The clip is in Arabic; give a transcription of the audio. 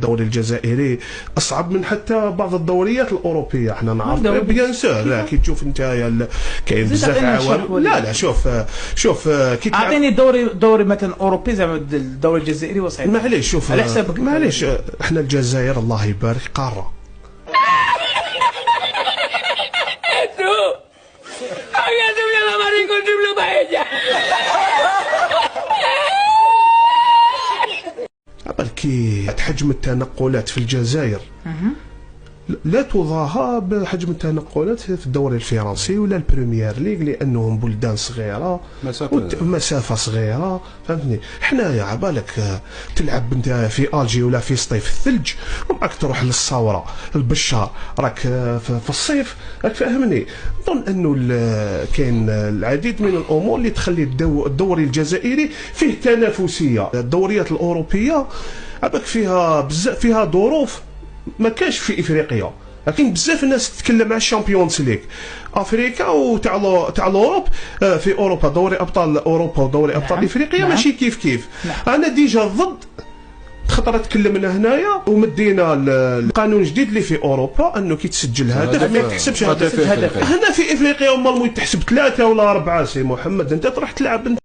الدوري الجزائري اصعب من حتى بعض الدوريات الاوروبيه. احنا نعرف بيان سور. لا كي تشوف انت كاين بزاف عوامل. لا شوف كي اعطيني دوري مثلا اوروبي زعما الدوري الجزائري وصعيب. معليش شوف على حسابك. معليش احنا الجزائر الله يبارك قاره. كي حجم التنقلات في الجزائر لا تضاهى بحجم التنقلات في الدوري الفرنسي ولا البريمير ليغ، لانهم بلدان صغيره مسافه صغيره، فهمتني. حنايا عبالك تلعب انت في الجي ولا في سطيف الثلج وراك تروح للصاوره البشار راك في الصيف، راك فاهمني. نظن انه كاين العديد من الامور اللي تخلي الدوري الجزائري فيه تنافسيه. الدوريات الاوروبيه عباك فيها بزاف، فيها ظروف ما كاش في افريقيا. لكن بزاف الناس تتكلم على الشامبيونز ليغ افريكا وتاع الاوروب. في اوروبا دوري ابطال اوروبا ودوري ابطال افريقيا ماشي كيف. انا ديجا ضد خطره تكلمنا هنايا ومدينا القانون جديد اللي في اوروبا انه كي تسجل هدف ما يتحسبش هدف. هنا في افريقيا امال مو يتحسب 3 ولا 4. سي محمد انت تروح تلعب